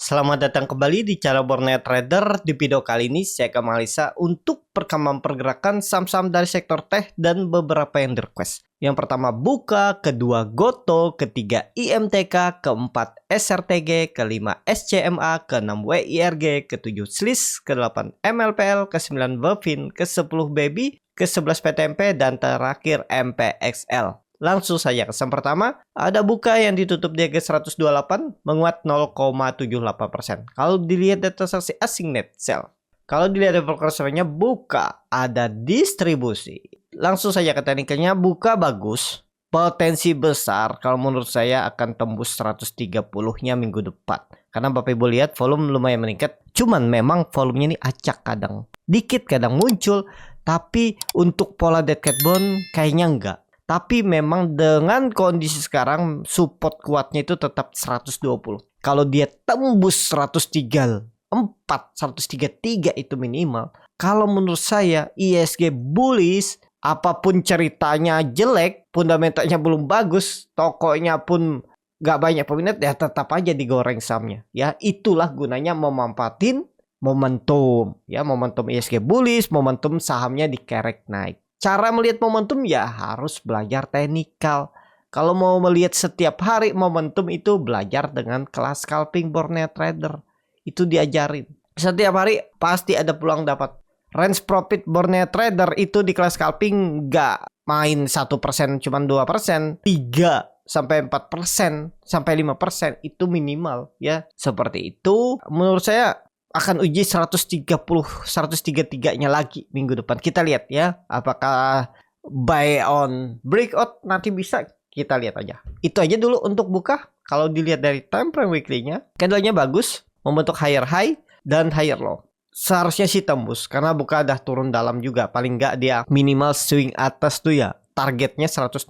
Selamat datang kembali di channel Borneo Trader. Di video kali ini saya akan menganalisa untuk perkembangan pergerakan saham-saham dari sektor tech dan beberapa yang request. Yang pertama Buka, kedua Goto, ketiga IMTK, keempat SRTG, kelima SCMA, keenam WIRG, ketujuh SLIS, kedelapan MLPL, kesembilan Bevin, ke-10 Baby, ke-11 PTMP, dan terakhir MPXL. Langsung saja ke saham pertama, ada Buka yang ditutup di harga 128 menguat 0,78%. Kalau dilihat data transaksi asing net sell, kalau dilihat dari perkerasannya Buka ada distribusi. Langsung saja ke teknikalnya, Buka bagus, potensi besar kalau menurut saya akan tembus 130-nya minggu depan. Karena Bapak Ibu lihat volume lumayan meningkat, cuman memang volumenya ini acak, kadang dikit kadang muncul, tapi untuk pola dead cat bond kayaknya enggak. Tapi memang dengan kondisi sekarang support kuatnya itu tetap 120. Kalau dia tembus 134, 133 itu minimal. Kalau menurut saya ISG bullish, apapun ceritanya jelek, fundamentalnya belum bagus, tokonya pun gak banyak peminat, ya tetap aja digoreng sahamnya. Ya itulah gunanya memanfaatin momentum. Ya momentum ISG bullish, momentum sahamnya dikerek naik. Cara melihat momentum ya harus belajar teknikal. Kalau mau melihat setiap hari momentum itu belajar dengan kelas scalping Borneo Trader. Itu diajarin. Setiap hari pasti ada peluang dapat. Range profit Borneo Trader itu di kelas scalping nggak main 1%, cuma 2%. 3 sampai 4%, sampai 5% itu minimal ya. Seperti itu menurut saya akan uji 133-nya lagi minggu depan. Kita lihat ya, apakah buy on breakout nanti bisa, kita lihat aja. Itu aja dulu untuk Buka. Kalau dilihat dari time frame weekly-nya, candle-nya bagus, membentuk higher high dan higher low. Seharusnya sih tembus karena Buka udah turun dalam juga. Paling nggak dia minimal swing atas tuh ya. Targetnya 160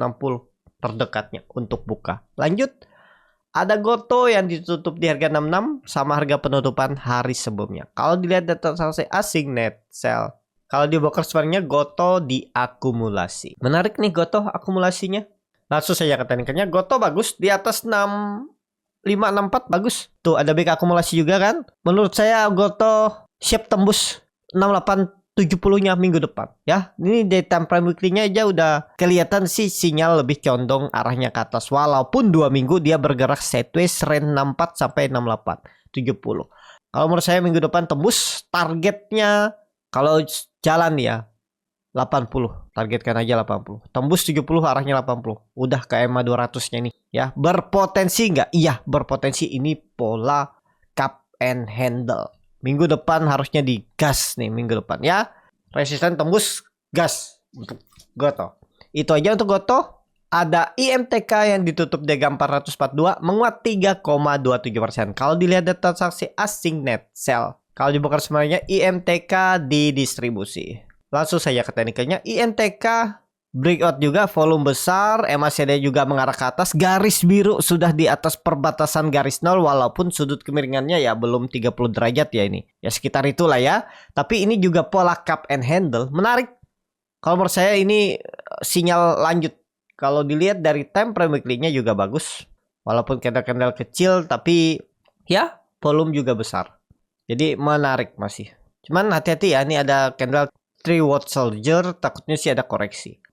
terdekatnya untuk Buka. Lanjut. Ada Goto yang ditutup di harga 66 sama harga penutupan hari sebelumnya. Kalau dilihat data transaksi asing net sell, kalau di broker sebenarnya Goto diakumulasi. Menarik nih Goto akumulasinya. Langsung saja ke teknikalnya, Goto bagus di atas 6564 bagus. Tuh ada back akumulasi juga kan. Menurut saya Goto siap tembus 6870-nya minggu depan ya. Ini dari time frame weekly-nya aja udah kelihatan sih sinyal lebih condong arahnya ke atas. Walaupun 2 minggu dia bergerak sideways range 64 sampai 6870. Kalau menurut saya minggu depan tembus targetnya kalau jalan ya 80. Targetkan aja 80. Tembus 70 arahnya 80. Udah ke EMA 200-nya nih ya. Berpotensi enggak? Iya, berpotensi. Ini pola cup and handle. Minggu depan harusnya digas nih minggu depan ya. Resisten tembus gas untuk Goto. Itu aja untuk Goto. Ada IMTK yang ditutup di harga 442 menguat 3,27%. Kalau dilihat data transaksi asing net sell, kalau dibuka sebenarnya IMTK didistribusi. Langsung saja ke teknikalnya, IMTK breakout juga, volume besar, MACD juga mengarah ke atas, garis biru sudah di atas perbatasan garis nol, walaupun sudut kemiringannya ya belum 30 derajat ya ini. Ya sekitar itulah ya. Tapi ini juga pola cup and handle, menarik. Kalau menurut saya ini sinyal lanjut. Kalau dilihat dari time frame weekly-nya juga bagus. Walaupun candle-candle kecil, tapi ya volume juga besar. Jadi menarik masih. Cuman hati-hati ya, ini ada candle 3 watt soldier, takutnya sih ada koreksi.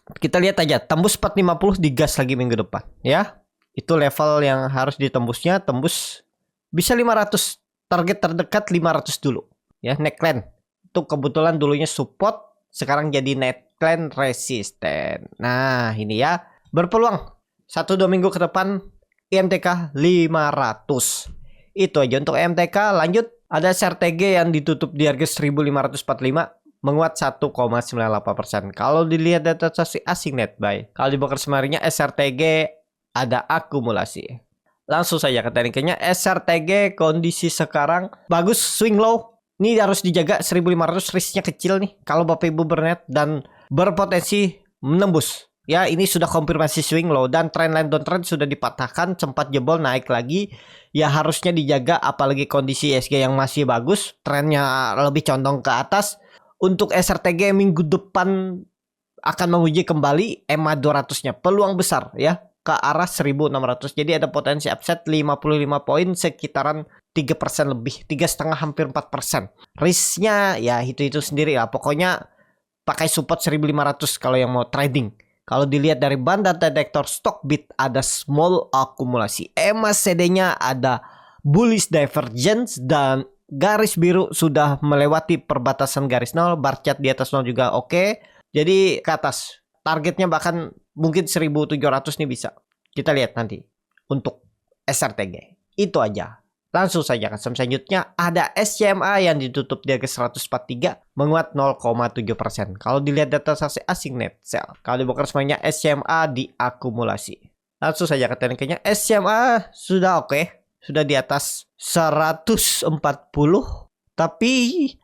Kita lihat aja, tembus 450 digas lagi minggu depan ya. Itu level yang harus ditembusnya, tembus bisa 500. Target terdekat 500 dulu ya, neckline. Itu kebetulan dulunya support, sekarang jadi neckline resisten. Nah, ini ya, berpeluang 1-2 minggu ke depan IMTK 500. Itu aja untuk IMTK. Lanjut, ada SRTG yang ditutup di harga 1545 menguat 1,98%. Kalau dilihat data transaksi asing net buy, kalau di broker semarinya SRTG ada akumulasi. Langsung saja ke tekniknya, SRTG kondisi sekarang bagus, swing low. Ini harus dijaga 1500, risknya kecil nih kalau Bapak Ibu bernet dan berpotensi menembus. Ya, ini sudah konfirmasi swing low dan trendline downtrend sudah dipatahkan, sempat jebol naik lagi. Ya harusnya dijaga, apalagi kondisi ISG yang masih bagus, trennya lebih condong ke atas. Untuk SRTG minggu depan akan menguji kembali EMA 200-nya. Peluang besar ya. ke arah 1600. Jadi ada potensi upside 55 poin sekitaran 3% lebih, 3,5 hampir 4%. Risknya ya itu sendiri lah. Pokoknya pakai support 1500 kalau yang mau trading. Kalau dilihat dari banda detektor Stockbit ada small akumulasi. MACD-nya ada bullish divergence dan garis biru sudah melewati perbatasan garis 0. Bar chart di atas 0 juga oke. Jadi ke atas. Targetnya bahkan mungkin 1700 nih bisa. Kita lihat nanti untuk SRTG. Itu aja. Langsung saja ke selanjutnya ada SCMA yang ditutup di harga 143 menguat 0,7%. Kalau dilihat data saksi asing net sell. Kalau dibongkar semuanya SCMA diakumulasi. Langsung saja ke tekniknya. SCMA sudah oke. Sudah di atas 140. Tapi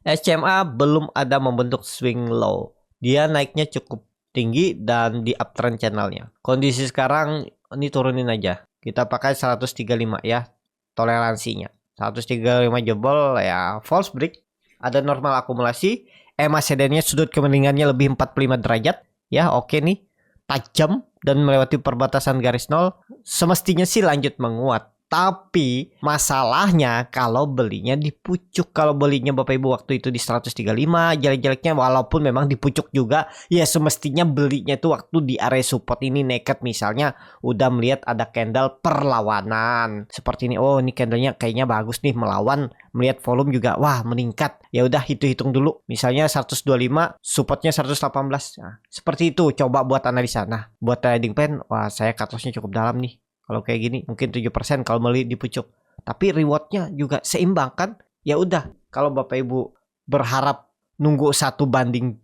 SCMA belum ada membentuk swing low. Dia naiknya cukup tinggi dan di uptrend channelnya. Kondisi sekarang ini turunin aja. Kita pakai 135 ya toleransinya. 135 jebol ya false break. Ada normal akumulasi. MACD-nya sudut kemiringannya lebih 45 derajat. Ya oke nih. Tajam dan melewati perbatasan garis 0. Semestinya sih lanjut menguat. Tapi masalahnya kalau belinya di pucuk. Kalau belinya Bapak Ibu waktu itu di 135, jelek-jeleknya walaupun memang di pucuk juga, ya semestinya belinya itu waktu di area support ini nekat, misalnya udah melihat ada candle perlawanan seperti ini. Oh, ini candlenya kayaknya bagus nih melawan, melihat volume juga wah meningkat. Ya udah hitung dulu. Misalnya 125, supportnya 118. Nah, seperti itu coba buat analisa. Nah, buat trading plan, wah saya cut loss-nya cukup dalam nih. Kalau kayak gini mungkin 7% kalau beli di pucuk. Tapi rewardnya juga seimbang kan? Ya udah, kalau Bapak Ibu berharap nunggu 1:2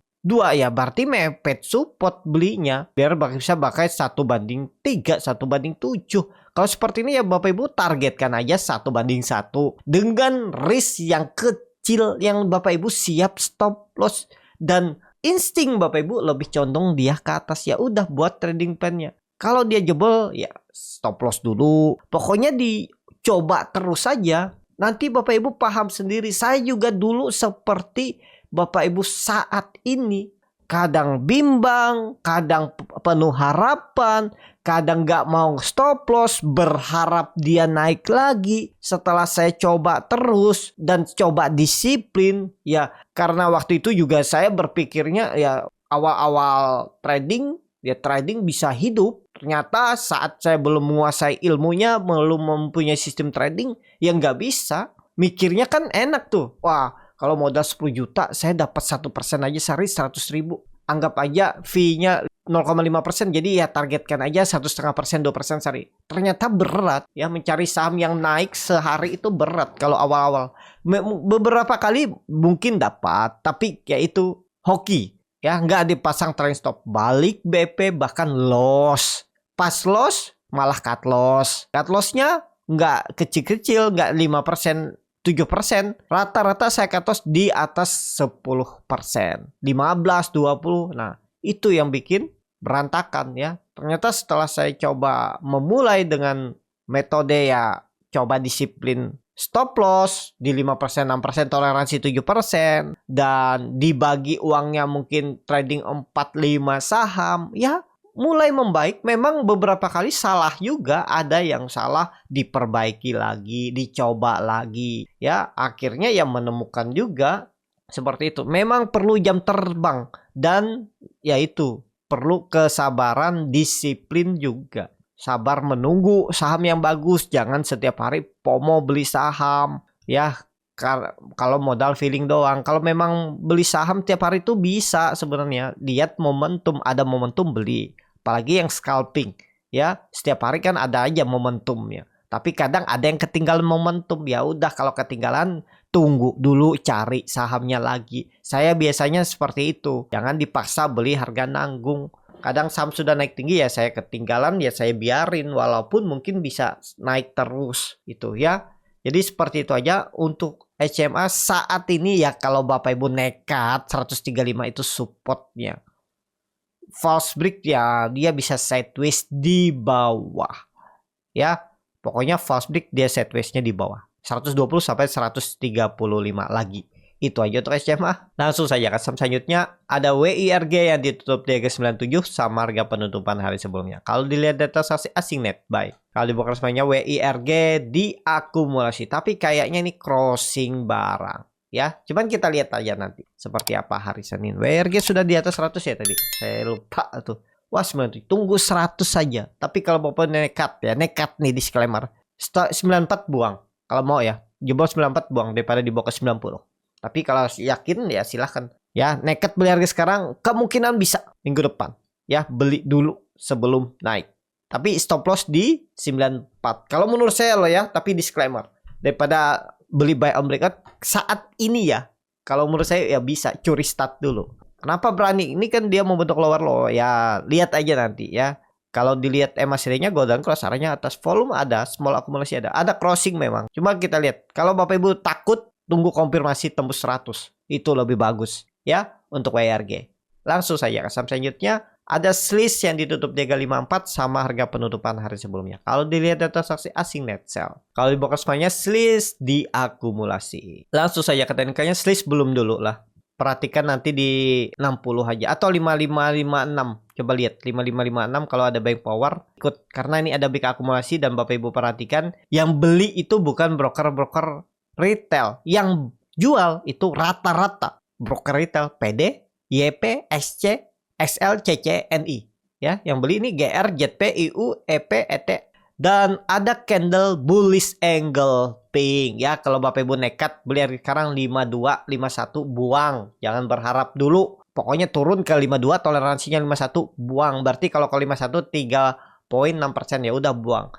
ya berarti mepet support belinya. Biar bisa pakai 1:3, 1:7. Kalau seperti ini ya Bapak Ibu targetkan aja 1:1 dengan risk yang kecil yang Bapak Ibu siap stop loss. Dan insting Bapak Ibu lebih condong dia ke atas. Ya udah buat trading plan-nya. Kalau dia jebol ya stop loss dulu. Pokoknya dicoba terus saja. Nanti Bapak Ibu paham sendiri. Saya juga dulu seperti Bapak Ibu saat ini. Kadang bimbang, kadang penuh harapan, kadang gak mau stop loss, berharap dia naik lagi. Setelah saya coba terus dan coba disiplin, ya karena waktu itu juga saya berpikirnya ya awal-awal trading, ya trading bisa hidup. Ternyata saat saya belum menguasai ilmunya, belum mempunyai sistem trading, ya nggak bisa. Mikirnya kan enak tuh. Wah, kalau modal 10 juta, saya dapat 1% aja sehari 100.000. Anggap aja fee-nya 0,5%. Jadi ya targetkan aja 1,5%, 2% sehari. Ternyata berat ya, mencari saham yang naik sehari itu berat kalau awal-awal. Beberapa kali mungkin dapat, tapi ya itu hoki. Ya nggak dipasang trailing stop, balik BP bahkan loss. Pas loss malah cut loss. Cut lossnya nggak kecil-kecil, nggak 5%, 7%. Rata-rata saya cut loss di atas 10%, 15, 20. Nah itu yang bikin berantakan ya. Ternyata setelah saya coba memulai dengan metode ya coba disiplin stop loss di 5%, 6%, toleransi 7%, dan dibagi uangnya mungkin trading 4-5 saham, ya mulai membaik. Memang beberapa kali salah juga, ada yang salah diperbaiki lagi, dicoba lagi, ya akhirnya ya menemukan juga seperti itu. Memang perlu jam terbang dan ya itu perlu kesabaran, disiplin juga. Sabar menunggu saham yang bagus, jangan setiap hari FOMO beli saham ya. Kalau modal feeling doang. Kalau memang beli saham tiap hari itu bisa sebenarnya, lihat momentum, ada momentum beli. Apalagi yang scalping ya, setiap hari kan ada aja momentumnya. Tapi kadang ada yang ketinggalan momentum, ya udah kalau ketinggalan tunggu dulu cari sahamnya lagi. Saya biasanya seperti itu. Jangan dipaksa beli harga nanggung. Kadang saham sudah naik tinggi ya saya ketinggalan, ya saya biarin walaupun mungkin bisa naik terus itu ya. Jadi seperti itu aja untuk SCMA saat ini ya. Kalau Bapak Ibu nekat 135 itu supportnya. False break ya dia bisa sideways di bawah. Ya, pokoknya false break dia sidewaysnya di bawah. 120 sampai 135 lagi. Itu aja untuk SMA. Langsung saja ke saham selanjutnya. Ada WIRG yang ditutup di harga 97 sama harga penutupan hari sebelumnya. Kalau dilihat data transaksi asing net buy. Kalau dibuka semuanya WIRG diakumulasi. Tapi kayaknya ini crossing barang. Ya, cuman kita lihat aja nanti seperti apa hari Senin. WIRG sudah di atas 100 ya tadi. Saya lupa tuh. Wah, 97. Tunggu 100 saja. Tapi kalau Bapak nekat ya, nekat nih disclaimer. 94 buang. Kalau mau ya, jebol 94 buang daripada dibawa ke 90. Tapi kalau yakin ya silahkan. Ya, nekat beli harga sekarang kemungkinan bisa minggu depan. Ya, beli dulu sebelum naik. Tapi stop loss di 94. Kalau menurut saya loh ya, tapi disclaimer. Daripada beli buy on breakout saat ini ya. Kalau menurut saya ya bisa curi start dulu. Kenapa berani? Ini kan dia membentuk lower low. Ya, lihat aja nanti ya. Kalau dilihat EMA serinya golden cross arahnya atas, volume ada, small akumulasi ada. Ada crossing memang. Cuma kita lihat. Kalau Bapak Ibu takut, tunggu konfirmasi tembus 100. Itu lebih bagus ya untuk WIRG. Langsung saja ke saham selanjutnya. Ada Sliss yang ditutup di harga 54 sama harga penutupan hari sebelumnya. Kalau dilihat data transaksi asing net sell. Kalau dibuka semuanya Sliss diakumulasi. Langsung saja ke teknikalnya. Sliss belum dulu lah. Perhatikan nanti di 60 aja atau 5556. Coba lihat 5556 kalau ada buying power ikut, karena ini ada big akumulasi. Dan Bapak Ibu perhatikan yang beli itu bukan broker-broker retail, yang jual itu rata-rata broker retail PD, YP, SC, XL, CC, NI. Ya, yang beli ini GR, JP, IU, EP, ET. Dan ada candle bullish angle pink. Ya, kalau Bapak Ibu nekat beli hari sekarang 52, 51 buang. Jangan berharap dulu. Pokoknya turun ke 52, toleransinya 51 buang. Berarti kalau ke 51 3,6% ya udah buang.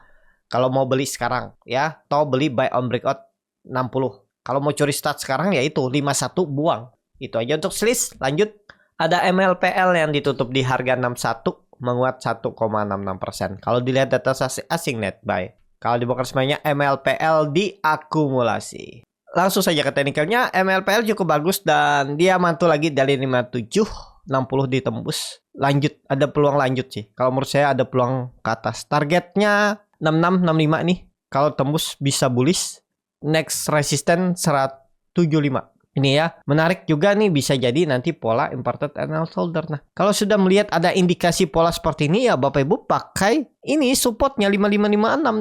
Kalau mau beli sekarang ya, atau beli buy on breakout 60. Kalau mau curi start sekarang ya itu 51 buang. Itu aja untuk Sliss. Lanjut. Ada MLPL yang ditutup di harga 61 menguat 1,66%. Kalau dilihat data asing net buy. Kalau dibuka semuanya MLPL diakumulasi. Langsung saja ke teknikalnya. MLPL cukup bagus dan dia mantul lagi dari 57, 60 ditembus. Lanjut, ada peluang lanjut sih. Kalau menurut saya ada peluang ke atas. Targetnya 66, 65 nih. Kalau tembus bisa bullish. Next resistance 175. Ini ya, menarik juga nih, bisa jadi nanti pola inverted and shoulder. Nah, kalau sudah melihat ada indikasi pola seperti ini ya Bapak Ibu pakai ini supportnya 5556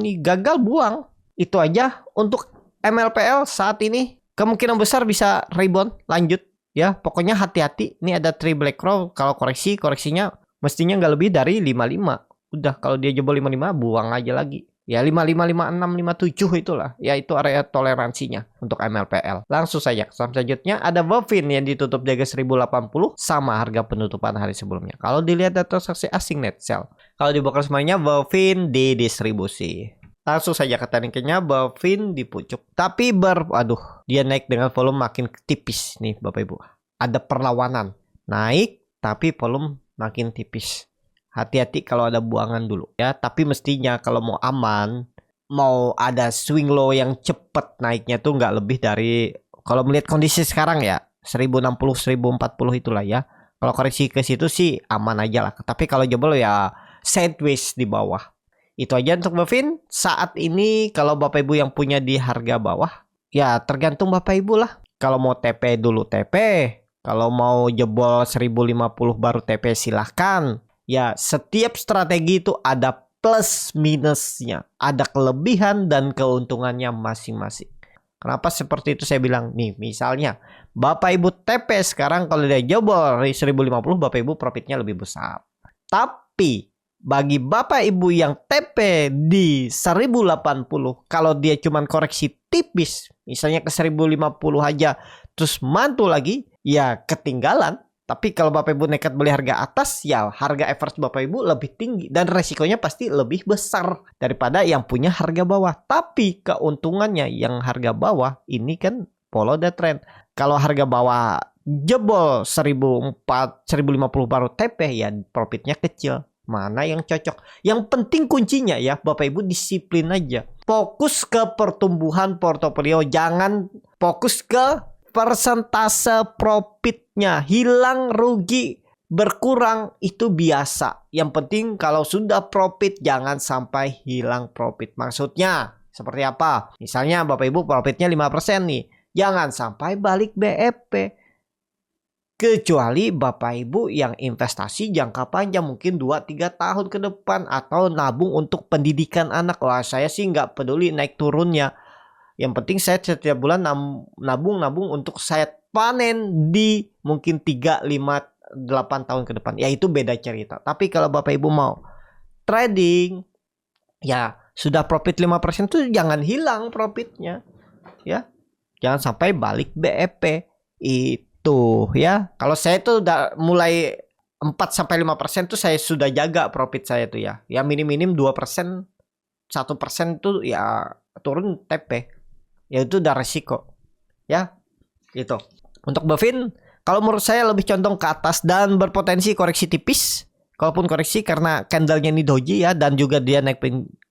nih, gagal buang. Itu aja untuk MLPL saat ini. Kemungkinan besar bisa rebound lanjut ya. Pokoknya hati-hati. Ini ada 3 black row. Kalau koreksinya mestinya nggak lebih dari 55. Udah, kalau dia jebol 55 buang aja lagi. Ya 55, 56, 57 itulah. Ya itu area toleransinya untuk MLPL. Langsung saja ke saham selanjutnya. Ada Wavin yang ditutup di harga 1080 sama harga penutupan hari sebelumnya. Kalau dilihat data transaksi asing net sell. Kalau dibuka semuanya Wavin di distribusi. Langsung saja ke tekniknya. Wavin di pucuk. Tapi dia naik dengan volume makin tipis nih Bapak Ibu. Ada perlawanan. Naik tapi volume makin tipis. Hati-hati kalau ada buangan dulu ya. Tapi mestinya kalau mau aman, mau ada swing low yang cepet naiknya tuh nggak lebih dari, kalau melihat kondisi sekarang ya 1060, 1040 itulah ya. Kalau koreksi ke situ sih aman aja lah. Tapi kalau jebol ya sideways di bawah. Itu aja untuk Wavin. Saat ini kalau Bapak Ibu yang punya di harga bawah, ya tergantung Bapak Ibu lah. Kalau mau TP dulu TP. Kalau mau jebol 1050 baru TP silahkan. Ya, setiap strategi itu ada plus minusnya. Ada kelebihan dan keuntungannya masing-masing. Kenapa seperti itu saya bilang? Nih, misalnya Bapak Ibu TP sekarang kalau dia jebol 1050, Bapak Ibu profitnya lebih besar. Tapi bagi Bapak Ibu yang TP di 1080, kalau dia cuman koreksi tipis, misalnya ke 1050 aja, terus mantul lagi, ya ketinggalan. Tapi kalau Bapak Ibu nekat beli harga atas, ya harga average Bapak Ibu lebih tinggi. Dan resikonya pasti lebih besar daripada yang punya harga bawah. Tapi keuntungannya yang harga bawah ini kan follow the trend. Kalau harga bawah jebol 1050 baru TP, ya profitnya kecil. Mana yang cocok? Yang penting kuncinya ya Bapak Ibu disiplin aja. Fokus ke pertumbuhan portofolio. Jangan fokus ke persentase profitnya. Hilang rugi berkurang itu biasa. Yang penting kalau sudah profit jangan sampai hilang profit. Maksudnya seperti apa? Misalnya Bapak Ibu profitnya 5% nih. Jangan sampai balik BEP. Kecuali Bapak Ibu yang investasi jangka panjang, mungkin 2-3 tahun ke depan, atau nabung untuk pendidikan anak. Wah, saya sih nggak peduli naik turunnya. Yang penting saya setiap bulan nabung untuk saya panen di mungkin 3, 5, 8 tahun ke depan. Ya itu beda cerita. Tapi kalau Bapak Ibu mau trading, ya sudah profit 5% itu jangan hilang profitnya. Ya, jangan sampai balik BEP. Itu ya. Kalau saya tuh udah mulai 4-5% tuh saya sudah jaga profit saya tuh ya. Ya minim-minim 2%, 1% tuh ya turun TP. Ya itu udah resiko. Ya, gitu. Untuk Bovin, kalau menurut saya lebih condong ke atas dan berpotensi koreksi tipis. Kalaupun koreksi karena candlenya ini doji ya, dan juga dia naik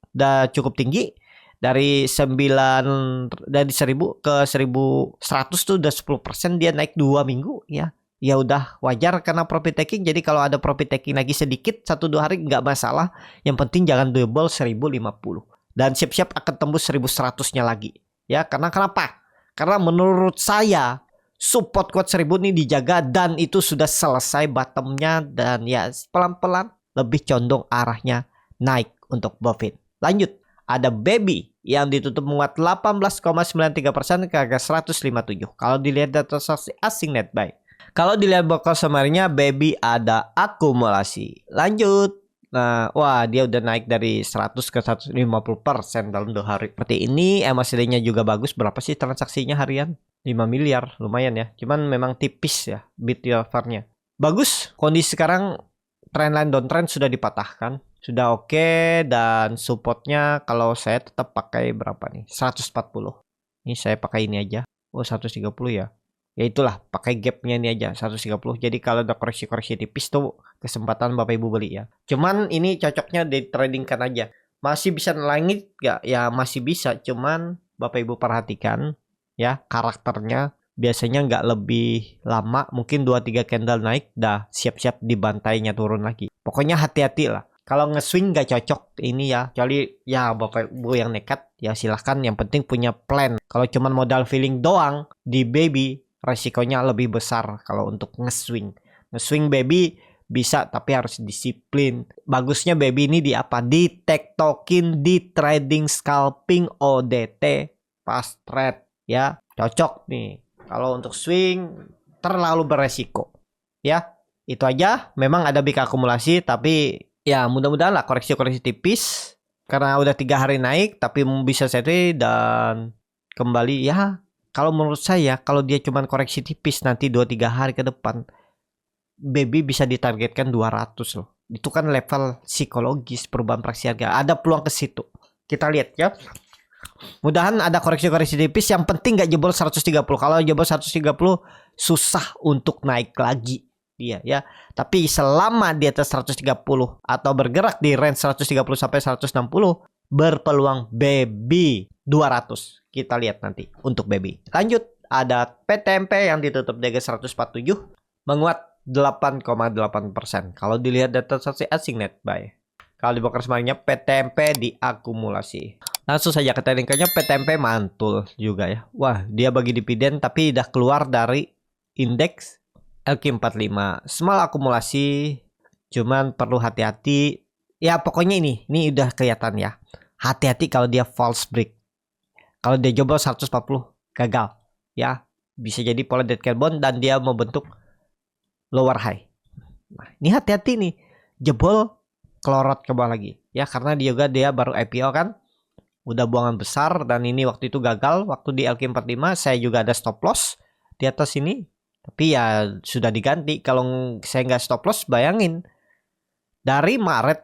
udah cukup tinggi. Dari 1000 ke 1100 tuh udah 10% dia naik 2 minggu ya. Ya udah wajar karena profit taking. Jadi kalau ada profit taking lagi sedikit 1-2 hari nggak masalah. Yang penting jangan double 1050. Dan siap-siap akan tembus 1100-nya lagi. Ya, karena kenapa? Karena menurut saya support kuat 1000 ini dijaga dan itu sudah selesai bottomnya, dan ya pelan-pelan lebih condong arahnya naik untuk Bovin. Lanjut, ada Baby yang ditutup menguat 18,93% ke harga 157. Kalau dilihat data transaksi asing net buy. Kalau dilihat broker summary-nya, Baby ada akumulasi. Lanjut. Nah, wah dia udah naik dari 100 ke 150% dalam 2 hari. Seperti ini, MACD-nya juga bagus. Berapa sih transaksinya harian? 5 miliar, lumayan ya. Cuman memang tipis ya bit nya. Bagus, kondisi sekarang trendline downtrend sudah dipatahkan. Sudah oke, dan supportnya kalau saya tetap pakai berapa nih? 140. Ini saya pakai ini aja. Oh, 130 ya. Ya itulah, pakai gapnya ini aja 130. Jadi kalau ada koreksi-koreksi tipis tuh kesempatan Bapak Ibu beli ya. Cuman ini cocoknya di tradingkan aja. Masih bisa langit gak? Ya masih bisa. Cuman Bapak Ibu perhatikan ya karakternya. Biasanya nggak lebih lama. Mungkin 2-3 candle naik. Dah siap-siap dibantainya turun lagi. Pokoknya hati-hati lah. Kalau nge-swing nggak cocok ini ya. Kecuali ya Bapak Ibu yang nekat. Ya silahkan, yang penting punya plan. Kalau cuman modal feeling doang di Baby, resikonya lebih besar kalau untuk nge-swing. Nge-swing Baby bisa, tapi harus disiplin. Bagusnya Baby ini di apa? Di tektokin, di trading scalping ODT fast trade ya. Cocok nih. Kalau untuk swing terlalu beresiko. Ya, itu aja. Memang ada big akumulasi, tapi ya mudah-mudahan lah koreksi-koreksi tipis. Karena udah 3 hari naik, tapi bisa settle dan kembali ya. Kalau menurut saya, kalau dia cuma koreksi tipis nanti 2-3 hari ke depan, Baby bisa ditargetkan 200 loh. Itu kan level psikologis perubahan praksi harga. Ada peluang ke situ. Kita lihat ya. Mudahan ada koreksi-koreksi tipis. Yang penting nggak jebol 130. Kalau jebol 130 susah untuk naik lagi dia ya. Tapi selama di atas 130 atau bergerak di range 130 sampai 160, berpeluang Baby 200. Kita lihat nanti untuk Baby. Lanjut, ada PTMP yang ditutup di harga 147, menguat 8,8%. Kalau dilihat data transaksi asing net buy. Kalau di broker semuanya PTMP diakumulasi. Langsung saja ke teknikalnya, PTMP mantul juga ya. Wah, dia bagi dividen tapi udah keluar dari indeks LQ45. Small akumulasi, cuman perlu hati-hati. Ya pokoknya ini udah kelihatan ya. Hati-hati kalau dia false break. Kalau dia jebol 140 gagal ya. Bisa jadi pola dead cat bond dan dia membentuk lower high. Nah, ini hati-hati nih. Jebol kelorot ke bawah lagi ya, karena dia baru IPO kan. Udah buangan besar, dan ini waktu itu gagal. Waktu di LQ45 saya juga ada stop loss di atas ini. Tapi ya sudah diganti. Kalau saya nggak stop loss, bayangin. Dari Maret,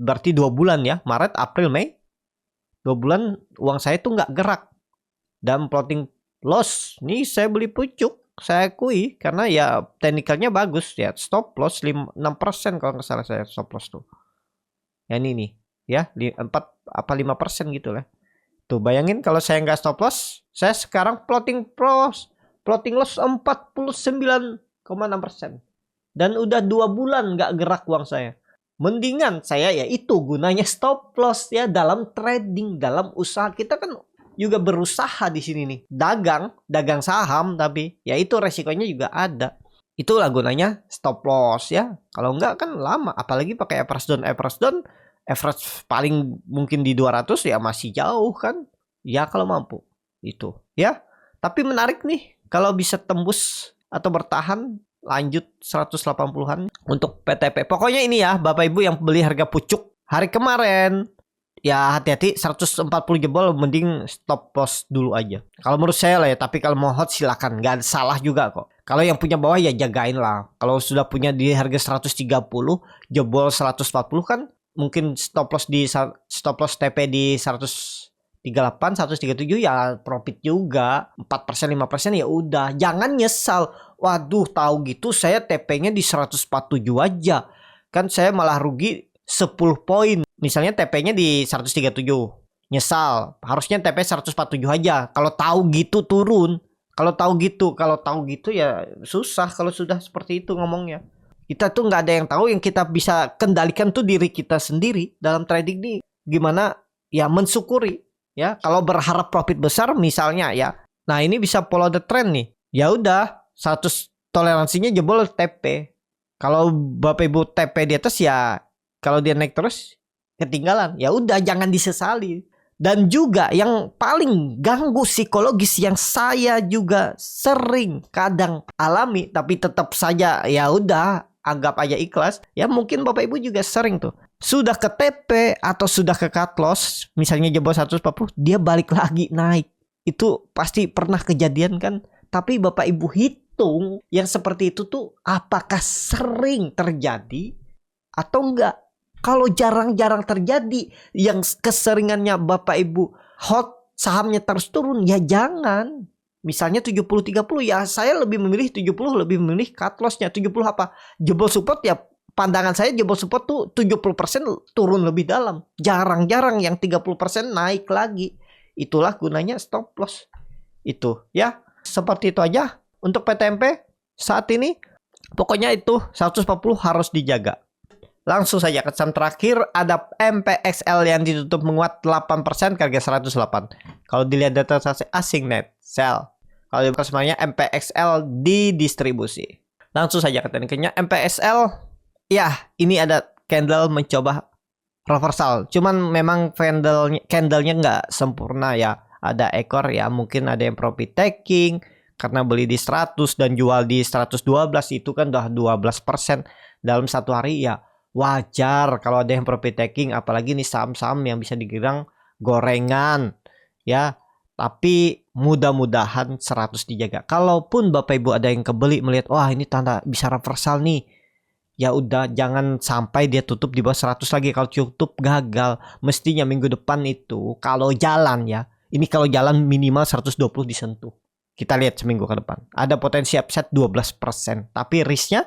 berarti 2 bulan ya. Maret, April, Mei. 2 bulan uang saya tuh nggak gerak. Dan floating loss. Nih saya beli pucuk. Saya akui. Karena ya teknikalnya bagus. Ya stop loss 6% kalau nggak salah saya stop loss tuh. Ya ini nih. Ya 4 apa 5% gitu lah. Tuh bayangin kalau saya nggak stop loss. Saya sekarang floating loss 49,6%. Dan udah 2 bulan nggak gerak uang saya. Mendingan saya ya itu gunanya stop loss ya dalam trading, dalam usaha. Kita kan juga berusaha di sini nih, dagang saham, tapi ya itu resikonya juga ada. Itulah gunanya stop loss ya. Kalau enggak kan lama, apalagi pakai average down, average paling mungkin di 200 ya masih jauh kan. Ya kalau mampu itu ya. Tapi menarik nih kalau bisa tembus atau bertahan lanjut 180-an untuk PTP. Pokoknya ini ya Bapak Ibu yang beli harga pucuk hari kemarin, ya hati-hati 140 jebol mending stop loss dulu aja. Kalau menurut saya lah ya, tapi kalau mau hot silakan, nggak ada salah juga kok. Kalau yang punya bawah ya jagain lah. Kalau sudah punya di harga 130 jebol 140 kan mungkin stop loss TP di 138, 137 ya profit juga. 4%, 5% ya udah. Jangan nyesal. Waduh, tahu gitu saya TP-nya di 147 aja. Kan saya malah rugi 10 poin. Misalnya TP-nya di 137. Nyesal. Harusnya TP 147 aja. Kalau tahu gitu turun. Kalau tahu gitu ya susah kalau sudah seperti itu ngomongnya. Kita tuh nggak ada yang tahu, yang kita bisa kendalikan tuh diri kita sendiri dalam trading nih. Gimana ya mensyukuri ya. Kalau berharap profit besar misalnya ya. Nah, ini bisa follow the trend nih. Ya udah 100 toleransinya jebol TP. Kalau Bapak Ibu TP di atas ya, kalau dia naik terus ketinggalan. Ya udah jangan disesali. Dan juga yang paling ganggu psikologis yang saya juga sering kadang alami, tapi tetap saja ya udah anggap aja ikhlas. Ya mungkin Bapak Ibu juga sering tuh. Sudah ke TP atau sudah ke cut loss, misalnya jebol 140, dia balik lagi naik. Itu pasti pernah kejadian kan? Tapi Bapak Ibu hitung yang seperti itu tuh apakah sering terjadi atau enggak? Kalau jarang-jarang terjadi, yang keseringannya Bapak Ibu hot sahamnya terus turun, ya jangan. Misalnya 70-30, ya saya lebih memilih 70, lebih memilih cut loss-nya. 70 apa? Jebol support ya, pandangan saya jebol support tuh 70% turun lebih dalam. Jarang-jarang yang 30% naik lagi. Itulah gunanya stop loss. Itu ya. Seperti itu aja untuk PTMP saat ini. Pokoknya itu 140 harus dijaga. Langsung saja ke saham terakhir, ada MPXL yang ditutup menguat 8% ke harga 108. Kalau dilihat data transaksi asing net sell. Kalau dilihat semuanya MPXL di distribusi. Langsung saja ke tekniknya MPXL. Ya, ini ada candle mencoba reversal. Cuman memang candlenya nggak sempurna ya. Ada ekor ya, mungkin ada yang profit taking karena beli di 100 dan jual di 112, itu kan udah 12% dalam satu hari ya. Wajar kalau ada yang profit taking, apalagi nih saham-saham yang bisa dibilang gorengan ya. Tapi mudah-mudahan 100 dijaga. Kalaupun Bapak Ibu ada yang kebeli melihat wah ini tanda bisa reversal nih, ya udah jangan sampai dia tutup di bawah 100 lagi. Kalau tutup gagal. Mestinya minggu depan itu kalau jalan ya, ini kalau jalan minimal 120 disentuh. Kita lihat seminggu ke depan. Ada potensi upside 12%, tapi risknya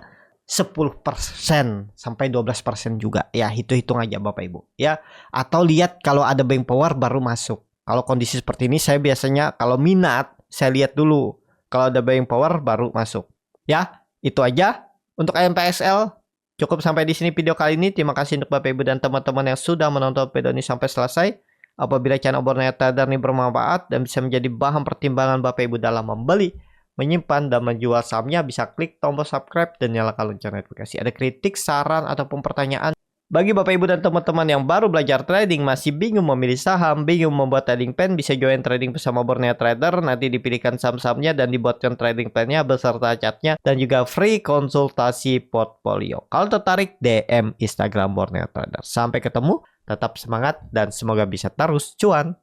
10% sampai 12% juga. Ya, hitung aja Bapak Ibu. Ya, atau lihat kalau ada buying power baru masuk. Kalau kondisi seperti ini saya biasanya kalau minat saya lihat dulu. Kalau ada buying power baru masuk. Ya, itu aja untuk MPXL. Cukup sampai di sini video kali ini. Terima kasih untuk Bapak Ibu dan teman-teman yang sudah menonton video ini sampai selesai. Apabila channel Borneo Trader ini bermanfaat dan bisa menjadi bahan pertimbangan Bapak Ibu dalam membeli, menyimpan, dan menjual sahamnya, bisa klik tombol subscribe dan nyalakan lonceng notifikasi. Ada kritik, saran, ataupun pertanyaan bagi Bapak Ibu dan teman-teman yang baru belajar trading, masih bingung memilih saham, bingung membuat trading plan, bisa join trading bersama Borneo Trader. Nanti dipilihkan saham-sahamnya dan dibuatkan trading plan-nya beserta catnya dan juga free konsultasi portfolio. Kalau tertarik, DM Instagram Borneo Trader. Sampai ketemu, tetap semangat dan semoga bisa terus cuan.